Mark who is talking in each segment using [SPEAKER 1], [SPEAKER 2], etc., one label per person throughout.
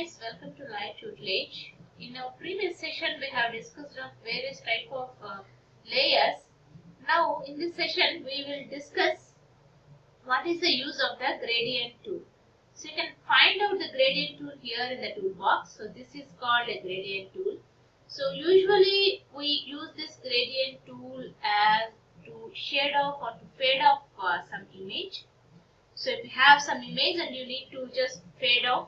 [SPEAKER 1] guys, welcome to LiveTutelage. In our previous session, we have discussed of various type of layers. Now, in this session, we will discuss what is the use of the gradient tool. So, you can find out the gradient tool here in the toolbox. So, this is called a gradient tool. So, usually we use this gradient tool as to shade off or to fade off some image. So, if you have some image and you need to just fade off,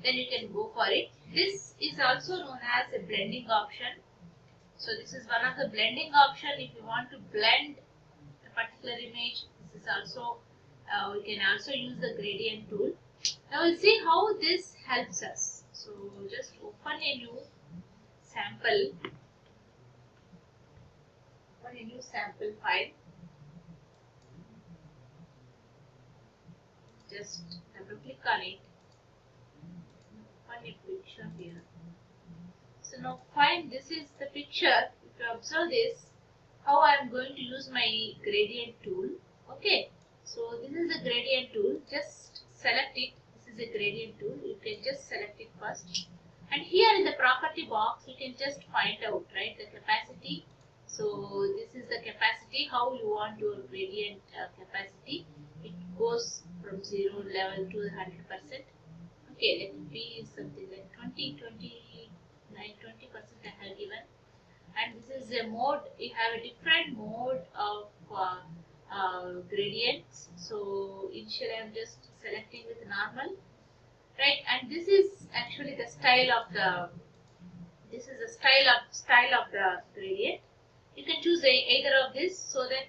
[SPEAKER 1] then you can go for it. This is also known as a blending option. So this is one of the blending option. If you want to blend a particular image, this is also we can also use the gradient tool. Now we'll see how this helps us. So just open a new sample, file. Just double click on it. A picture here. So now fine, this is the picture. If you observe this, how I am going to use my gradient tool. Okay, so this is the gradient tool. Just select it. This is a gradient tool. You can just select it first. And here in the property box, you can just find out, right, the capacity. So this is the capacity, how you want your gradient capacity. It goes from 0 level to 100%. Okay, let it be something like 20% I have given. And this is a mode. You have a different mode of gradients. So initially I am just selecting with normal, right? And this is actually the style of the. This is the style of the gradient. You can choose either of this so that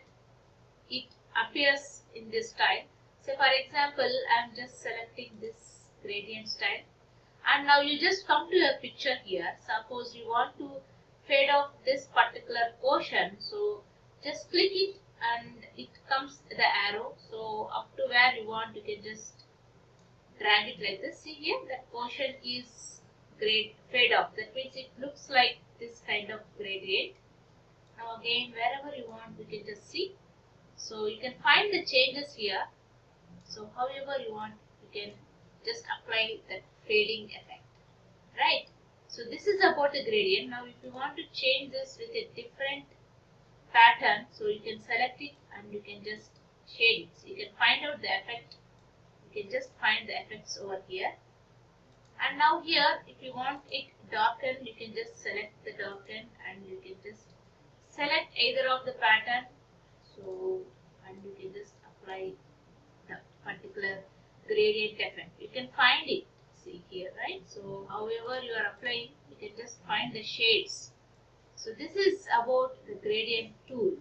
[SPEAKER 1] it appears in this style. So for example, I am just selecting this gradient style, and now you just come to your picture here. Suppose you want to fade off this particular portion, so just click it and it comes the arrow. So up to where you want, you can just drag it like this. See here, that portion is fade off. That means it looks like this kind of gradient. Now again, wherever you want, you can just see. So you can find the changes here. So however you want, you can just apply that fading effect, right? So this is about the gradient. Now if you want to change this with a different pattern, so you can select it and you can just shade it. So you can find out the effect. You can just find the effects over here. And now here, if you want it darkened, you can just select the darken and you can just select either of the pattern. So, and you can just apply the particular gradient effect. You can find it, see here, right? So however you are applying, you can just find the shades. So this is about the gradient tool,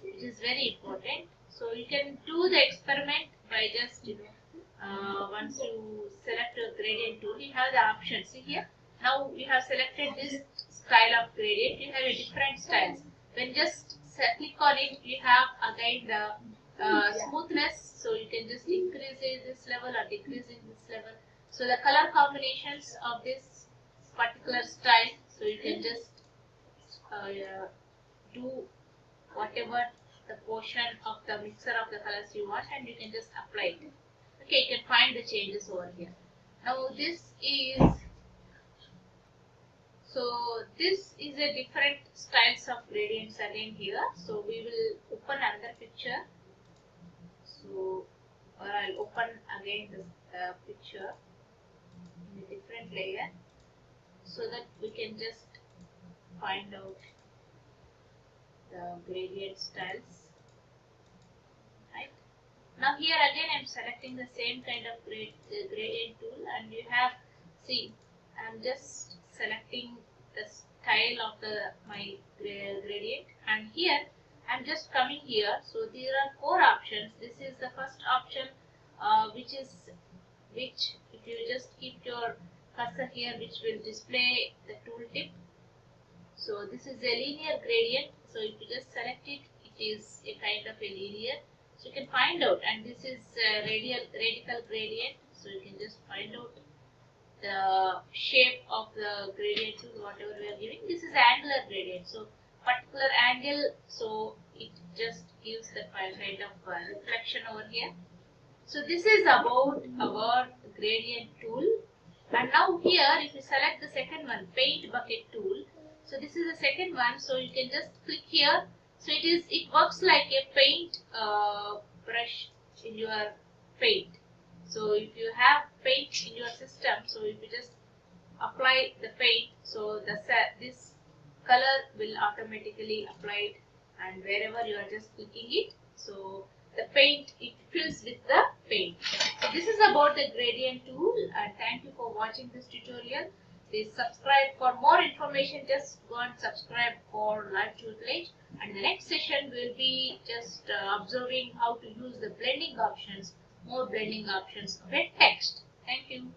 [SPEAKER 1] which is very important. So you can do the experiment by just once you select a gradient tool, you have the option. See here, now you have selected this style of gradient. You have a different styles. When just click on it, you have again the smoothness. So you can just increase in this level or decrease in this level. So the color combinations of this particular style. So you can just do whatever the portion of the mixer of the colors you want, and you can just apply it. Okay, you can find the changes over here. Now this is a different styles of gradients again here. So we will open another picture. So, or I'll open again this picture in a different layer so that we can just find out the gradient styles. Right. Now here again I'm selecting the same kind of gradient tool, and you have, see, I'm just selecting the style of my gradient, and here I'm just coming here. So there are 4 options. This is the first option, which if you just keep your cursor here, which will display the tooltip. So this is a linear gradient. So if you just select it, it is a kind of a linear. So you can find out, and this is a radical gradient. So you can just find out the shape of the gradient tool, whatever we are giving. This is angular gradient. So particular angle, so it just gives the kind of reflection over here. So this is about our gradient tool. And now here, if you select the second one, paint bucket tool, so this is the second one, so you can just click here. So it works like a paint brush in your paint. So if you have paint in your system, so if you just apply the paint, so this color will automatically apply it, and wherever you are just clicking it, so the paint, it fills with the paint. So this is about the gradient tool, and thank you for watching this tutorial. Please subscribe for more information. Just go and subscribe for LiveTutelage, and the next session will be just observing how to use the blending options, more blending options of a text. Thank you.